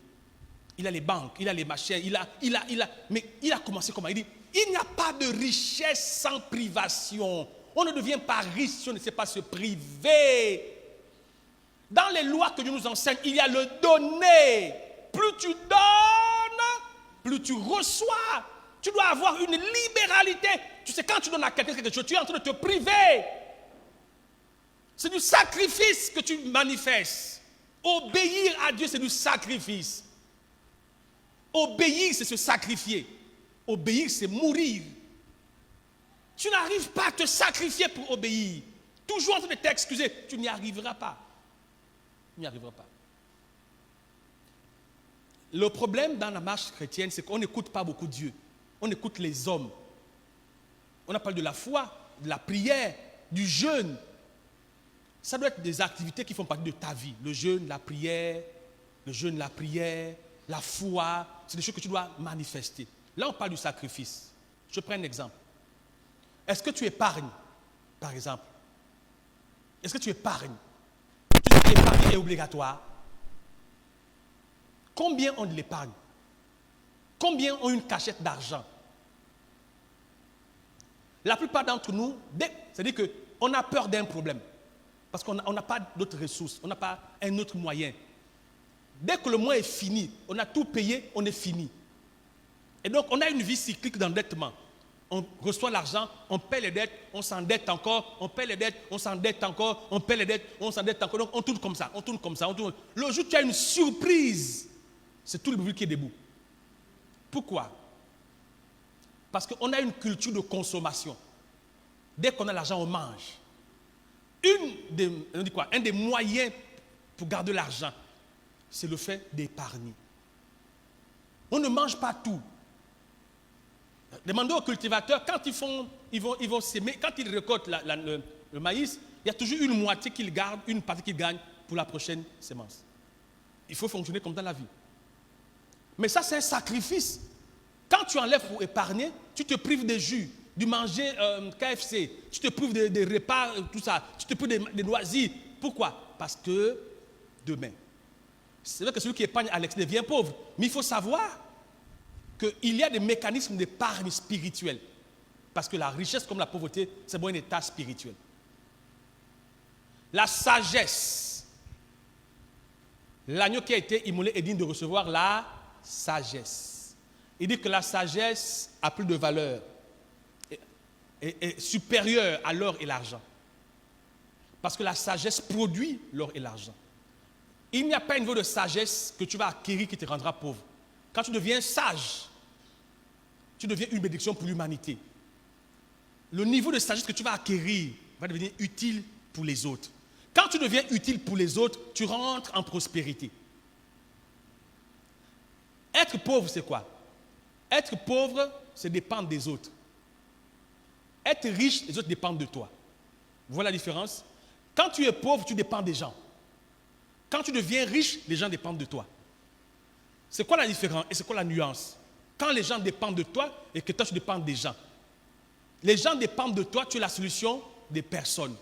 Il a les banques, il a les machins, mais il a commencé comment? Il dit, il n'y a pas de richesse sans privation. On ne devient pas riche si on ne sait pas se priver. Dans les lois que Dieu nous enseigne, il y a le donner. Plus tu donnes, plus tu reçois. Tu dois avoir une libéralité. Tu sais, quand tu donnes à quelqu'un quelque chose, tu es en train de te priver. C'est du sacrifice que tu manifestes. Obéir à Dieu, c'est du sacrifice. Obéir, c'est se sacrifier. Obéir, c'est mourir. Tu n'arrives pas à te sacrifier pour obéir. Toujours en train de t'excuser, tu n'y arriveras pas. Tu n'y arriveras pas. Le problème dans la marche chrétienne, c'est qu'on n'écoute pas beaucoup Dieu. On écoute les hommes. On a parlé de la foi, de la prière, du jeûne. Ça doit être des activités qui font partie de ta vie. Le jeûne, la prière, la foi, c'est des choses que tu dois manifester. Là, on parle du sacrifice. Je prends un exemple. Est-ce que tu épargnes, par exemple? Est-ce que tu épargnes? Tu sais que l'épargne est obligatoire. Combien ont de l'épargne? Combien ont une cachette d'argent? La plupart d'entre nous, c'est-à-dire qu'on a peur d'un problème. Parce qu'on n'a pas d'autres ressources, on n'a pas un autre moyen. Dès que le mois est fini, on a tout payé, on est fini. Et donc, on a une vie cyclique d'endettement. On reçoit l'argent, on paie les dettes, on s'endette encore, on paie les dettes, on s'endette encore, on paie les dettes, on s'endette encore. Donc, on tourne comme ça, on tourne comme ça, on tourne. Le jour où tu as une surprise, c'est tout le public qui est debout. Pourquoi? Parce qu'on a une culture de consommation. Dès qu'on a l'argent, on mange. Un des moyens pour garder l'argent, c'est le fait d'épargner. On ne mange pas tout. Demandez aux cultivateurs, quand ils vont s'aimer, quand ils récoltent le maïs, il y a toujours une moitié qu'ils gardent, une partie qu'ils gagnent pour la prochaine semence. Il faut fonctionner comme dans la vie. Mais ça, c'est un sacrifice. Quand tu enlèves pour épargner, tu te prives des jus, du manger KFC, tu te prives des repas, tout ça, tu te prives des loisirs. Pourquoi? Parce que demain, c'est vrai que celui qui épargne à l'extérieur devient pauvre. Mais il faut savoir qu'il y a des mécanismes d'épargne spirituelle. Parce que la richesse comme la pauvreté, c'est bon un état spirituel. La sagesse. L'agneau qui a été immolé est digne de recevoir la sagesse. Il dit que la sagesse a plus de valeur, est supérieure à l'or et l'argent. Parce que la sagesse produit l'or et l'argent. Il n'y a pas un niveau de sagesse que tu vas acquérir qui te rendra pauvre. Quand tu deviens sage, tu deviens une bénédiction pour l'humanité. Le niveau de sagesse que tu vas acquérir va devenir utile pour les autres. Quand tu deviens utile pour les autres, tu rentres en prospérité. Être pauvre, c'est quoi? Être pauvre, c'est dépendre des autres. Être riche, les autres dépendent de toi. Vous voyez la différence? Quand tu es pauvre, tu dépends des gens. Quand tu deviens riche, les gens dépendent de toi. C'est quoi la différence et c'est quoi la nuance? Quand les gens dépendent de toi et que toi tu dépends des gens. Les gens dépendent de toi, tu es la solution des personnes.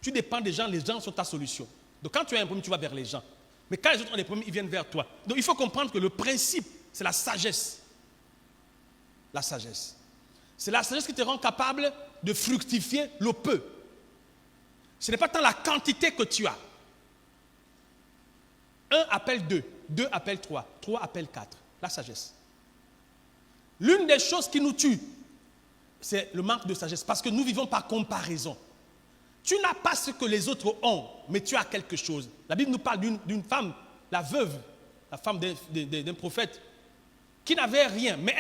Tu dépends des gens, les gens sont ta solution. Donc quand tu as un problème, tu vas vers les gens. Mais quand les autres ont des problèmes, ils viennent vers toi. Donc il faut comprendre que le principe, c'est la sagesse. La sagesse. C'est la sagesse qui te rend capable de fructifier le peu. Ce n'est pas tant la quantité que tu as. 1 appelle 2, 2 appelle 3, 3 appelle 4. La sagesse. L'une des choses qui nous tue, c'est le manque de sagesse. Parce que nous vivons par comparaison. Tu n'as pas ce que les autres ont, mais tu as quelque chose. La Bible nous parle d'une femme, la veuve, la femme d'un prophète, qui n'avait rien. Mais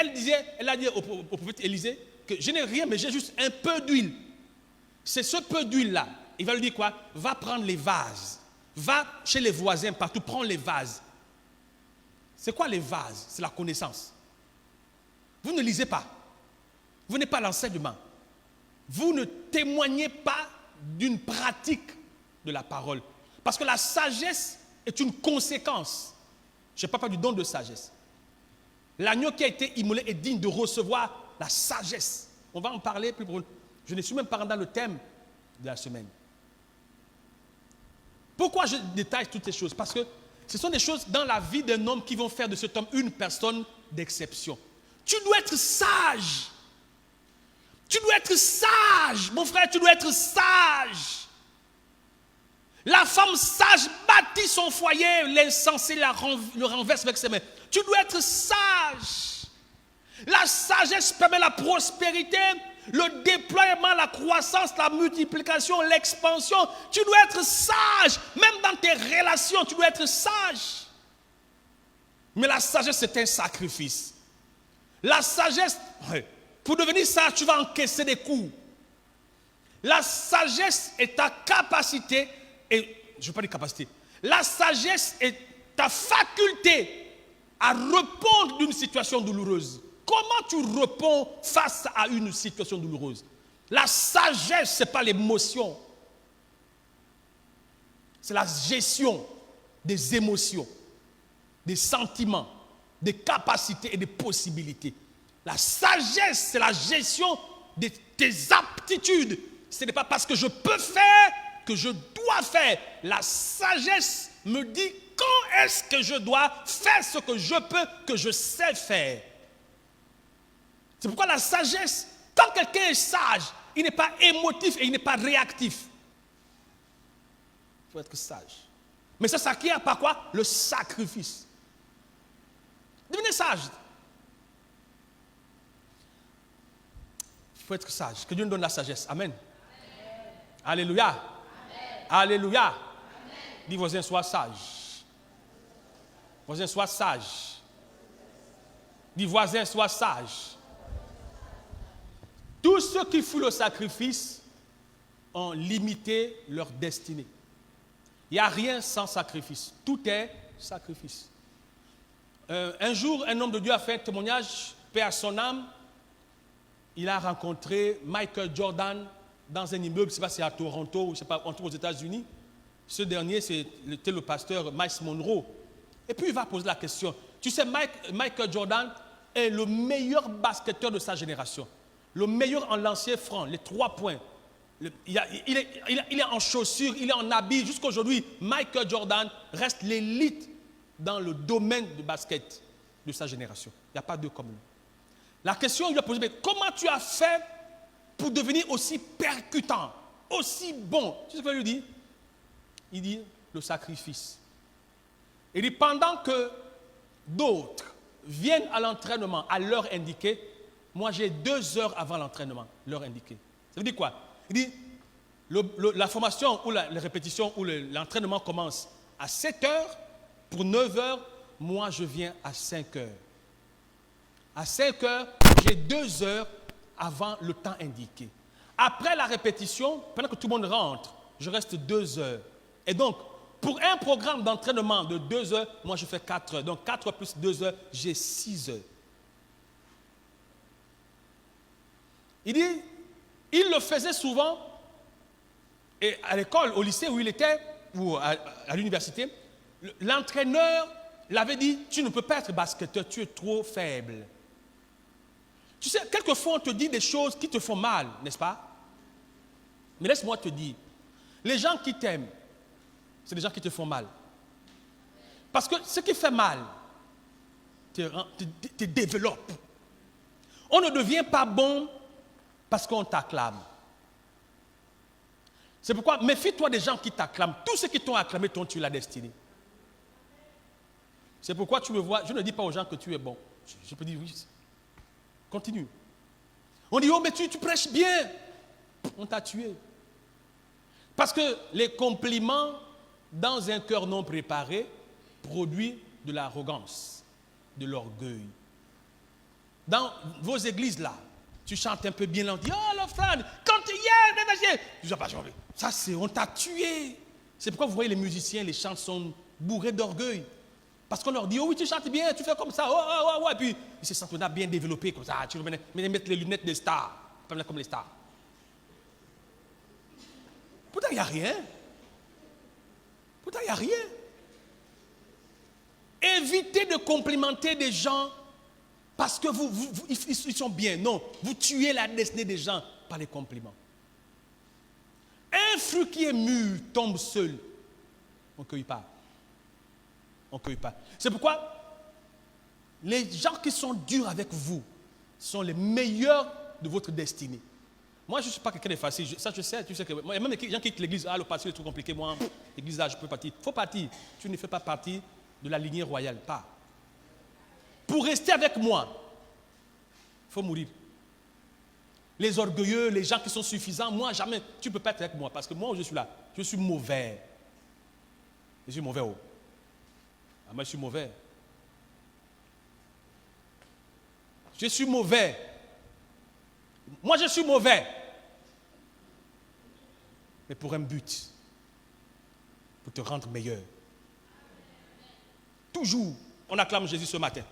elle a dit au prophète Élisée que je n'ai rien, mais j'ai juste un peu d'huile. C'est ce peu d'huile-là. Il va lui dire quoi? Va prendre les vases. Va chez les voisins, partout, prends les vases. C'est quoi les vases? C'est la connaissance. Vous ne lisez pas. Vous n'êtes pas l'enseignement. Vous ne témoignez pas d'une pratique de la parole. Parce que la sagesse est une conséquence. Je ne parle pas du don de sagesse. L'agneau qui a été immolé est digne de recevoir la sagesse. On va en parler plus pour. Je ne suis même pas rentré dans le thème de la semaine. Pourquoi je détaille toutes ces choses? Parce que ce sont des choses dans la vie d'un homme qui vont faire de cet homme une personne d'exception. Tu dois être sage. Tu dois être sage. Mon frère, tu dois être sage. La femme sage bâtit son foyer, l'insensé le renverse avec ses mains. Tu dois être sage. La sagesse permet la prospérité, le déploiement, la croissance, la multiplication, l'expansion. Tu dois être sage. Même dans tes relations, tu dois être sage. Mais la sagesse, c'est un sacrifice. La sagesse, pour devenir sage, tu vas encaisser des coups. La sagesse est ta capacité, et je ne veux pas dire capacité, la sagesse est ta faculté à répondre d'une situation douloureuse. Comment tu réponds face à une situation douloureuse? La sagesse, ce n'est pas l'émotion. C'est la gestion des émotions, des sentiments, des capacités et des possibilités. La sagesse, c'est la gestion de tes aptitudes. Ce n'est pas parce que je peux faire que je dois faire. La sagesse me dit quand est-ce que je dois faire ce que je peux, que je sais faire. C'est pourquoi la sagesse, quand quelqu'un est sage, il n'est pas émotif et il n'est pas réactif. Il faut être sage. Mais ça s'acquiert par quoi? Le sacrifice. Devenez sage. Il faut être sage. Que Dieu nous donne la sagesse. Amen. Amen. Alléluia. Amen. Alléluia. Amen. Dis voisin, sois sage. Voisin, sois sage. Dis voisin, sois sage. Tous ceux qui fuient le sacrifice ont limité leur destinée. Il n'y a rien sans sacrifice. Tout est sacrifice. Un jour, un homme de Dieu a fait un témoignage, paix à son âme. Il a rencontré Michael Jordan dans un immeuble, je ne sais pas si c'est à Toronto ou je ne sais pas, en tout aux États-Unis. Ce dernier, c'était le pasteur Miles Monroe. Et puis il va poser la question. Tu sais, Michael Jordan est le meilleur basketteur de sa génération. Le meilleur en lancer franc, les 3 points. Il est en chaussures, il est en habit. Jusqu'à aujourd'hui, Michael Jordan reste l'élite dans le domaine du basket de sa génération. Il n'y a pas deux comme lui. La question, il lui a posé, mais comment tu as fait pour devenir aussi percutant, aussi bon? Tu sais ce qu'il lui dit? Il dit, le sacrifice. Il dit, pendant que d'autres viennent à l'entraînement à l'heure indiquée, moi j'ai 2 heures avant l'entraînement, l'heure indiquée. Ça veut dire quoi? Il dit, la formation ou la répétition ou l'entraînement commence à 7 heures, pour 9 heures, moi je viens à 5 heures. À 5 heures, j'ai 2 heures avant le temps indiqué. Après la répétition, pendant que tout le monde rentre, je reste 2 heures. Et donc, pour un programme d'entraînement de 2 heures, moi je fais 4 heures. Donc 4 plus 2 heures, j'ai 6 heures. Il dit, il le faisait souvent, et à l'école, au lycée où il était, ou à l'université, l'entraîneur l'avait dit, tu ne peux pas être basketteur, tu es trop faible. Tu sais, quelquefois on te dit des choses qui te font mal, n'est-ce pas? Mais laisse-moi te dire, les gens qui t'aiment, c'est des gens qui te font mal. Parce que ce qui fait mal te développe. On ne devient pas bon parce qu'on t'acclame. C'est pourquoi méfie-toi des gens qui t'acclament. Tous ceux qui t'ont acclamé t'ont tué la destinée. C'est pourquoi tu me vois, je ne dis pas aux gens que tu es bon. Je peux dire oui. Continue. On dit, oh mais tu prêches bien. On t'a tué. Parce que les compliments dans un cœur non préparé produisent de l'arrogance, de l'orgueil. Dans vos églises là, tu chantes un peu bien, on dit, oh le frère, quand tu y es, tu dis, ça c'est, on t'a tué. C'est pourquoi vous voyez les musiciens, les chants sont bourrés d'orgueil. Parce qu'on leur dit, oh oui, tu chantes bien, tu fais comme ça, et puis ils se sentent bien développés comme ça, tu veux mettre les lunettes des stars, pas comme les stars. Pourtant, il n'y a rien. Évitez de complimenter des gens parce que ils sont bien. Non, vous tuez la destinée des gens par les compliments. Un fruit qui est mûr tombe seul. On ne cueille pas. C'est pourquoi les gens qui sont durs avec vous sont les meilleurs de votre destinée. Moi, je ne suis pas quelqu'un de facile. Ça, je sais. Tu sais que, il y a même des gens qui quittent l'église. Ah, le pasteur est trop compliqué. Moi, l'église, là, je peux partir. Il faut partir. Tu ne fais pas partie de la lignée royale. Pas. Pour rester avec moi, il faut mourir. Les orgueilleux, les gens qui sont suffisants, moi, jamais. Tu ne peux pas être avec moi. Parce que moi, je suis là. Je suis mauvais. Je suis mauvais. Oh. Ah, moi, je suis mauvais. Je suis mauvais. Moi, je suis mauvais. Mais pour un but. Pour te rendre meilleur. Toujours, on acclame Jésus ce matin.